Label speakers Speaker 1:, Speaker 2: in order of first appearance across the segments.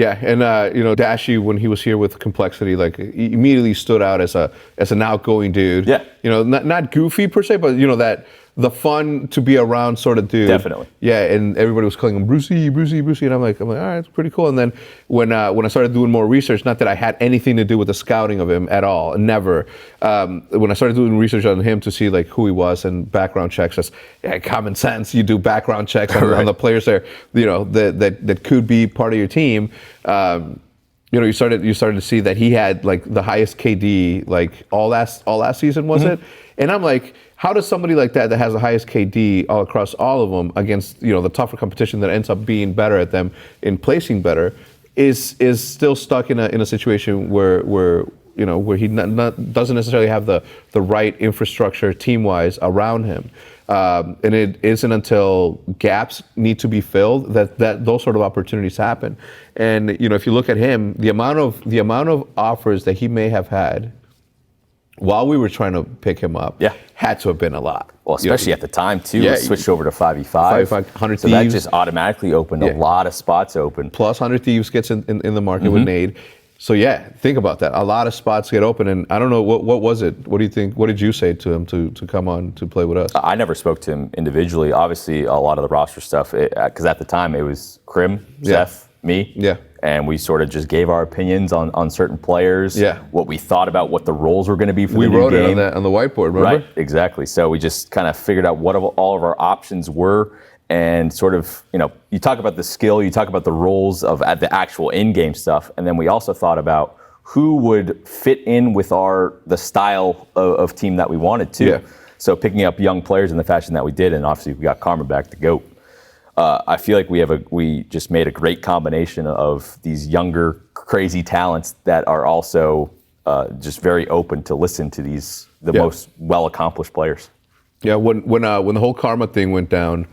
Speaker 1: Yeah, and Dashi, when he was here with Complexity, like he immediately stood out as an outgoing dude.
Speaker 2: Yeah.
Speaker 1: Not goofy per se, but that the fun to be around sort of dude.
Speaker 2: Definitely.
Speaker 1: Yeah, and everybody was calling him Brucey, and I'm like, all right, it's pretty cool. And then when I started doing more research, not that I had anything to do with the scouting of him at all, never. When I started doing research on him to see like who he was and background checks, that's common sense. You do background checks on the players there, that could be part of your team. You started to see that he had like the highest KD like all last season, was it? And I'm like, how does somebody like that has the highest KD all across all of them against the tougher competition that ends up being better at them in placing better is still stuck in a situation where he doesn't necessarily have the right infrastructure team wise around him. And it isn't until gaps need to be filled that those sort of opportunities happen. And if you look at him, the amount of offers that he may have had while we were trying to pick him up, had to have been a lot.
Speaker 2: Well, especially at the time too. We switched over to 5v5.
Speaker 1: 100
Speaker 2: so
Speaker 1: Thieves.
Speaker 2: That just automatically opened a lot of spots open.
Speaker 1: Plus 100 Thieves gets in the market with Nade. So think about that. A lot of spots get open, and I don't know what was it. What do you think? What did you say to him to come on to play with us?
Speaker 2: I never spoke to him individually. Obviously, a lot of the roster stuff, because at the time it was Krim, Seth, me.
Speaker 1: Yeah.
Speaker 2: And we sort of just gave our opinions on certain players.
Speaker 1: Yeah.
Speaker 2: What we thought about what the roles were going to be for the new game.
Speaker 1: We wrote it on the whiteboard, remember?
Speaker 2: Right, exactly. So we just kind of figured out what all of our options were, and sort of, you talk about the skill, you talk about the roles of the actual in-game stuff, and then we also thought about who would fit in with the style of team that we wanted to.
Speaker 1: Yeah.
Speaker 2: So picking up young players in the fashion that we did, and obviously we got Karma back, the GOAT. I feel like we just made a great combination of these younger, crazy talents that are also just very open to listen to the most well-accomplished players. Yeah,
Speaker 1: when the whole Karma thing went down,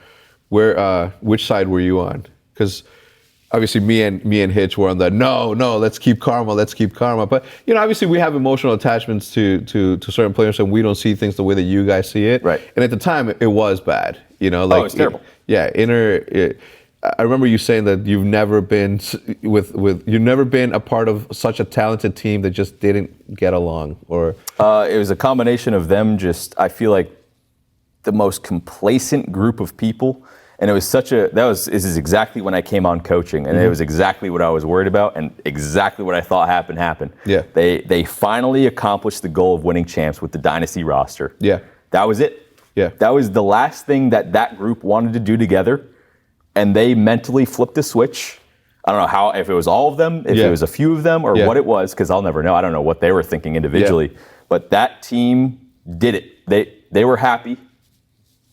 Speaker 1: which side were you on? Because obviously me and Hitch were on the no, let's keep Karma. But obviously we have emotional attachments to certain players, and we don't see things the way that you guys see it.
Speaker 2: Right.
Speaker 1: And at the time, it was bad. It
Speaker 2: was terrible.
Speaker 1: I remember you saying that you've never been a part of such a talented team that just didn't get along, or
Speaker 2: it was a combination of them. I feel like the most complacent group of people, and it was this is exactly when I came on coaching, and it was exactly what I was worried about, and exactly what I thought happened.
Speaker 1: Yeah,
Speaker 2: they finally accomplished the goal of winning champs with the dynasty roster.
Speaker 1: Yeah,
Speaker 2: that was it.
Speaker 1: Yeah,
Speaker 2: that was the last thing that group wanted to do together, and they mentally flipped a switch. I don't know if it was all of them, if it was a few of them, or what it was, because I'll never know. I don't know what they were thinking individually, but that team did it. They were happy.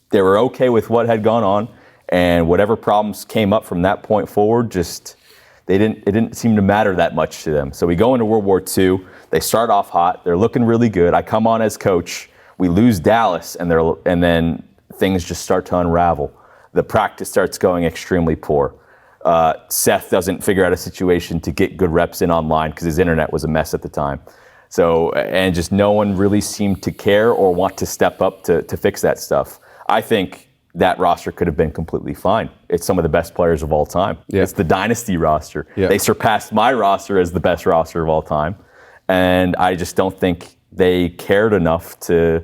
Speaker 2: They were okay with what had gone on, and whatever problems came up from that point forward, it didn't seem to matter that much to them. So we go into World War II. They start off hot. They're looking really good. I come on as coach. We lose Dallas, and then things just start to unravel. The practice starts going extremely poor. Seth doesn't figure out a situation to get good reps in online because his internet was a mess at the time. So, and just no one really seemed to care or want to step up to fix that stuff. I think that roster could have been completely fine. It's some of the best players of all time.
Speaker 1: Yeah.
Speaker 2: It's the dynasty roster.
Speaker 1: Yeah.
Speaker 2: They surpassed my roster as the best roster of all time. And I just don't think they cared enough to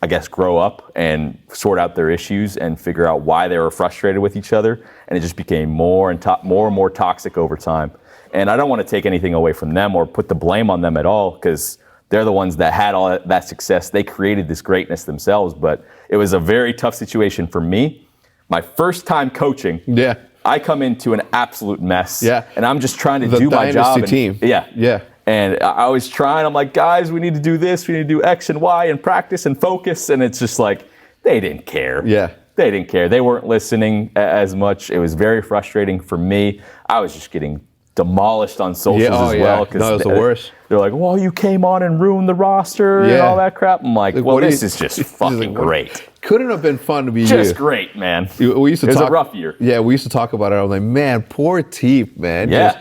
Speaker 2: I guess, grow up and sort out their issues and figure out why they were frustrated with each other. And it just became more and more toxic over time. And I don't want to take anything away from them or put the blame on them at all, because they're the ones that had all that success. They created this greatness themselves. But it was a very tough situation for me. My first time coaching.
Speaker 1: Yeah.
Speaker 2: I come into an absolute mess.
Speaker 1: Yeah.
Speaker 2: And I'm just trying to do my job.
Speaker 1: The dynasty team.
Speaker 2: Yeah.
Speaker 1: Yeah.
Speaker 2: And I was trying, I'm like, guys, we need to do this. We need to do X and Y and practice and focus. And it's just like, they didn't care.
Speaker 1: Yeah.
Speaker 2: They didn't care. They weren't listening as much. It was very frustrating for me. I was just getting demolished on socials as well.
Speaker 1: No, it was the worst.
Speaker 2: They're like, well, you came on and ruined the roster and all that crap. I'm like, well, this is just fucking great.
Speaker 1: Couldn't have been fun to be
Speaker 2: just great, man.
Speaker 1: We used to
Speaker 2: it was a rough year.
Speaker 1: Yeah, we used to talk about it. I was like, man, poor Teep, man.
Speaker 2: Yeah.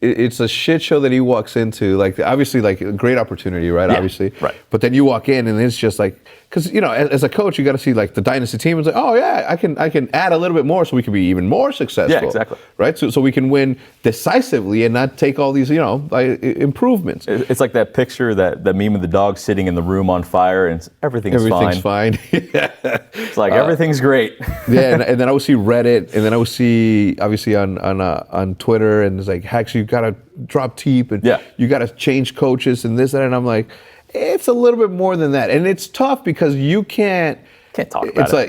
Speaker 1: It's a shit show that he walks into. Like, obviously, like, a great opportunity, right?
Speaker 2: Yeah,
Speaker 1: obviously.
Speaker 2: right.
Speaker 1: But then you walk in and it's just like because as a coach, you got to see like the dynasty team is like, oh yeah, I can add a little bit more so we can be even more successful.
Speaker 2: Yeah, exactly.
Speaker 1: Right. So we can win decisively and not take all these like improvements.
Speaker 2: It's like that picture, the meme of the dog sitting in the room on fire and everything's
Speaker 1: fine. Yeah.
Speaker 2: It's like everything's great.
Speaker 1: Yeah, and then I would see Reddit, and then I would see obviously on Twitter, and it's like, Hex, you gotta drop Teep, and you gotta change coaches and this and I'm like, it's a little bit more than that, and it's tough because you can't
Speaker 2: talk about
Speaker 1: it's like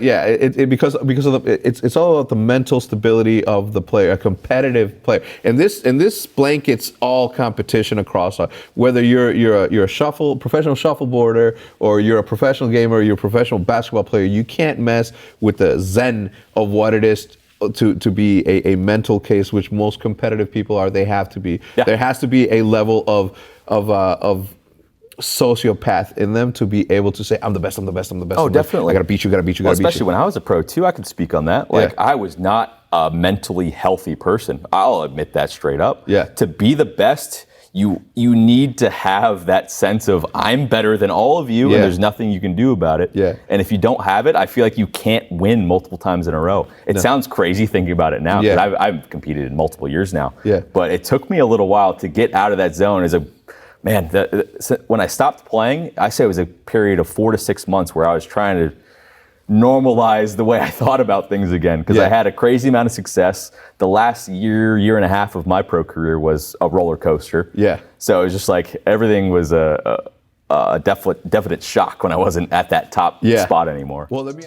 Speaker 1: because of it's all about the mental stability of the player, a competitive player, and this blankets all competition across whether you're a professional shuffleboarder or you're a professional gamer or you're a professional basketball player. You can't mess with the zen of what it is to be a mental case, which most competitive people are. They have to be. Yeah. There has to be a level of sociopath in them to be able to say, I'm the best.
Speaker 2: Oh, definitely.
Speaker 1: I gotta beat you.
Speaker 2: Especially when I was a pro too, I can speak on that. Like, I was not a mentally healthy person. I'll admit that straight up.
Speaker 1: Yeah.
Speaker 2: To be the best, you need to have that sense of, I'm better than all of you, and there's nothing you can do about it.
Speaker 1: Yeah.
Speaker 2: And if you don't have it, I feel like you can't win multiple times in a row. It sounds crazy thinking about it now, because I've competed in multiple years now.
Speaker 1: Yeah.
Speaker 2: But it took me a little while to get out of that zone. Man, when I stopped playing, I say it was a period of 4 to 6 months where I was trying to normalize the way I thought about things again, because I had a crazy amount of success. The last year and a half of my pro career was a roller coaster.
Speaker 1: Yeah.
Speaker 2: So it was just like everything was a definite shock when I wasn't at that top spot anymore.
Speaker 1: Well, let me